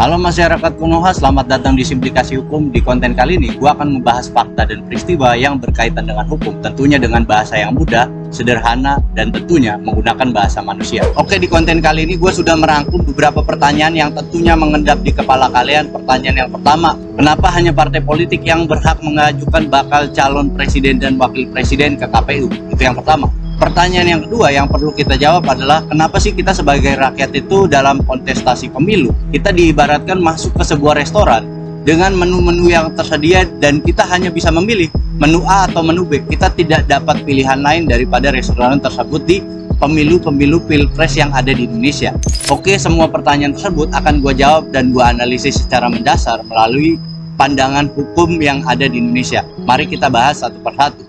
Halo masyarakat Konoha, selamat datang di Simplikasi Hukum. Di konten kali ini, gue akan membahas fakta dan peristiwa yang berkaitan dengan hukum, tentunya dengan bahasa yang mudah, sederhana, dan tentunya menggunakan bahasa manusia. Oke, di konten kali ini gue sudah merangkum beberapa pertanyaan yang tentunya mengendap di kepala kalian. Pertanyaan yang pertama, kenapa hanya partai politik yang berhak mengajukan bakal calon presiden dan wakil presiden ke KPU? Itu yang pertama. Pertanyaan yang kedua yang perlu kita jawab adalah kenapa sih kita sebagai rakyat itu dalam kontestasi pemilu kita diibaratkan masuk ke sebuah restoran dengan menu-menu yang tersedia dan kita hanya bisa memilih menu A atau menu B. Kita tidak dapat pilihan lain daripada restoran tersebut di pemilu-pemilu pilpres yang ada di Indonesia. Oke, semua pertanyaan tersebut akan gue jawab dan gue analisis secara mendasar melalui pandangan hukum yang ada di Indonesia. Mari kita bahas satu persatu.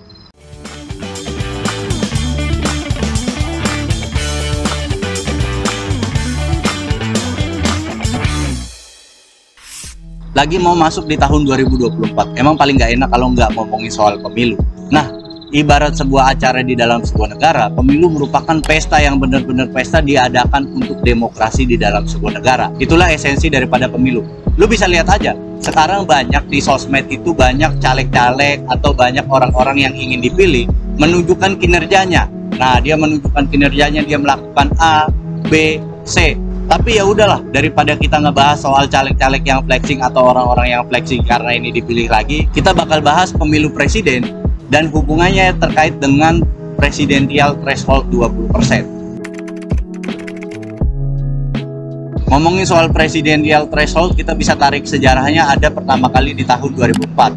Lagi mau masuk di tahun 2024, emang paling nggak enak kalau nggak ngomongin soal pemilu. Nah, ibarat sebuah acara di dalam sebuah negara, pemilu merupakan pesta yang benar-benar pesta diadakan untuk demokrasi di dalam sebuah negara. Itulah esensi daripada pemilu. Lu bisa lihat aja, sekarang banyak di sosmed itu banyak caleg-caleg atau banyak orang-orang yang ingin dipilih menunjukkan kinerjanya. Nah, dia menunjukkan kinerjanya, dia melakukan A, B, C. Tapi ya udahlah, daripada kita ngebahas soal caleg-caleg yang flexing atau orang-orang yang flexing karena ini dipilih lagi, kita bakal bahas pemilu presiden dan hubungannya terkait dengan presidensial threshold 20%. Ngomongin soal presidensial threshold, kita bisa tarik sejarahnya ada pertama kali di tahun 2004.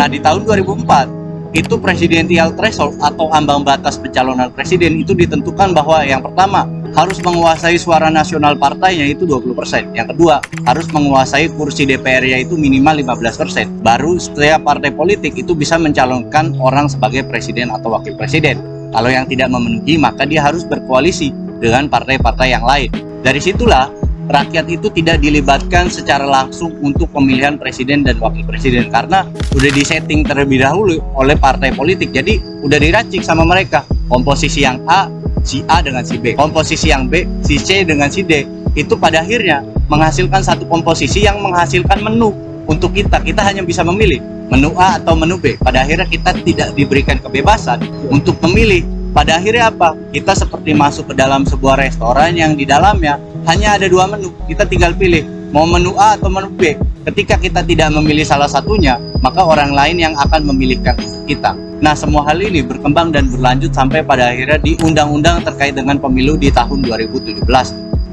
Nah, di tahun 2004 itu presidensial threshold atau ambang batas pencalonan presiden itu ditentukan bahwa yang pertama harus menguasai suara nasional partainya itu 20%. Yang kedua, harus menguasai kursi DPR-nya itu minimal 15%. Baru setiap partai politik itu bisa mencalonkan orang sebagai presiden atau wakil presiden. Kalau yang tidak memenuhi, maka dia harus berkoalisi dengan partai-partai yang lain. Dari situlah, rakyat itu tidak dilibatkan secara langsung untuk pemilihan presiden dan wakil presiden. Karena udah disetting terlebih dahulu oleh partai politik. Jadi, udah diracik sama mereka. Komposisi yang A, si A dengan si B, komposisi yang B, si C dengan si D, itu pada akhirnya menghasilkan satu komposisi yang menghasilkan menu untuk kita. Kita hanya bisa memilih menu A atau menu B. Pada akhirnya kita tidak diberikan kebebasan untuk memilih. Pada akhirnya apa? Kita seperti masuk ke dalam sebuah restoran yang di dalamnya hanya ada dua menu. Kita tinggal pilih mau menu A atau menu B. Ketika kita tidak memilih salah satunya, maka orang lain yang akan memilihkan kita. Nah, semua hal ini berkembang dan berlanjut sampai pada akhirnya di undang-undang terkait dengan pemilu di tahun 2017.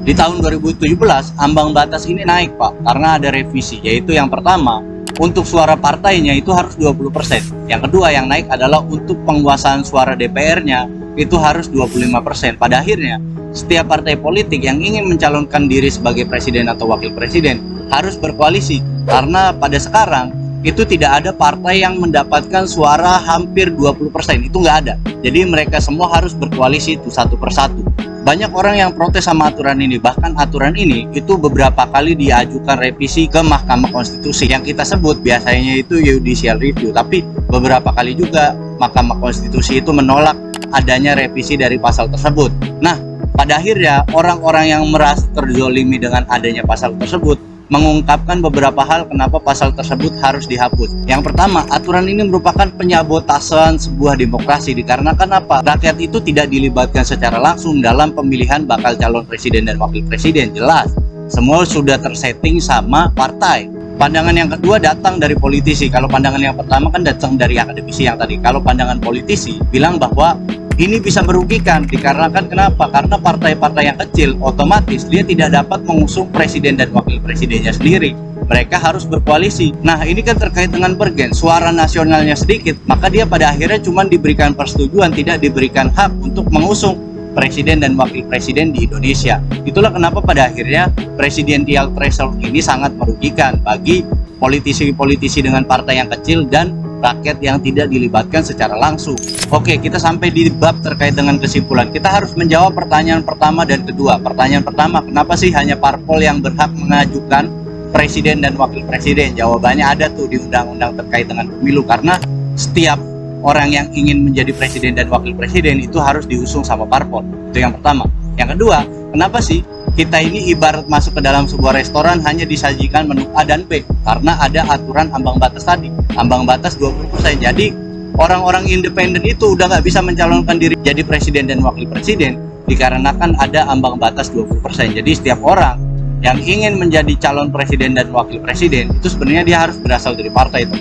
Di tahun 2017, ambang batas ini naik, Pak, karena ada revisi, yaitu yang pertama, untuk suara partainya itu harus 20%. Yang kedua yang naik adalah untuk penguasaan suara DPR-nya itu harus 25%. Pada akhirnya, setiap partai politik yang ingin mencalonkan diri sebagai presiden atau wakil presiden harus berkoalisi. Karena pada sekarang, itu tidak ada partai yang mendapatkan suara hampir 20%, itu nggak ada. Jadi mereka semua harus berkoalisi itu satu persatu. Banyak orang yang protes sama aturan ini, bahkan aturan ini itu beberapa kali diajukan revisi ke Mahkamah Konstitusi yang kita sebut biasanya itu judicial review, tapi beberapa kali juga Mahkamah Konstitusi itu menolak adanya revisi dari pasal tersebut. Nah, pada akhirnya orang-orang yang merasa terzolimi dengan adanya pasal tersebut mengungkapkan beberapa hal kenapa pasal tersebut harus dihapus. Yang pertama, aturan ini merupakan penyabotasan sebuah demokrasi dikarenakan apa? Rakyat itu tidak dilibatkan secara langsung dalam pemilihan bakal calon presiden dan wakil presiden. Jelas, semua sudah tersetting sama partai. Pandangan yang kedua datang dari politisi. Kalau pandangan yang pertama kan datang dari akademisi yang tadi. Kalau pandangan politisi bilang bahwa ini bisa merugikan dikarenakan kenapa? Karena partai-partai yang kecil otomatis dia tidak dapat mengusung presiden dan wakil presidennya sendiri. Mereka harus berkoalisi. Nah, ini kan terkait dengan bergen. Suara nasionalnya sedikit, maka dia pada akhirnya cuma diberikan persetujuan, tidak diberikan hak untuk mengusung presiden dan wakil presiden di Indonesia. Itulah kenapa pada akhirnya presidensial threshold ini sangat merugikan bagi politisi-politisi dengan partai yang kecil dan rakyat yang tidak dilibatkan secara langsung. Oke, kita sampai di bab terkait dengan kesimpulan. Kita harus menjawab pertanyaan pertama dan kedua. Pertanyaan pertama, kenapa sih hanya parpol yang berhak mengajukan presiden dan wakil presiden? Jawabannya ada tuh di undang-undang terkait dengan pemilu, karena setiap orang yang ingin menjadi presiden dan wakil presiden itu harus diusung sama parpol. Itu yang pertama. Yang kedua, kenapa sih kita ini ibarat masuk ke dalam sebuah restoran hanya disajikan menu A dan B karena ada aturan ambang batas tadi, ambang batas 20%. Jadi orang-orang independen itu udah nggak bisa mencalonkan diri jadi presiden dan wakil presiden dikarenakan ada ambang batas 20%. Jadi setiap orang yang ingin menjadi calon presiden dan wakil presiden itu sebenarnya dia harus berasal dari partai itu,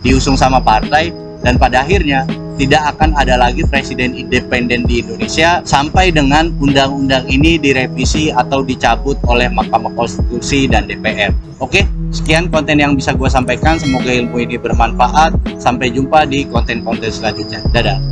diusung sama partai, dan pada akhirnya tidak akan ada lagi presiden independen di Indonesia sampai dengan undang-undang ini direvisi atau dicabut oleh Mahkamah Konstitusi dan DPR. Oke, sekian konten yang bisa gue sampaikan. Semoga ilmu ini bermanfaat. Sampai jumpa di konten-konten selanjutnya. Dadah.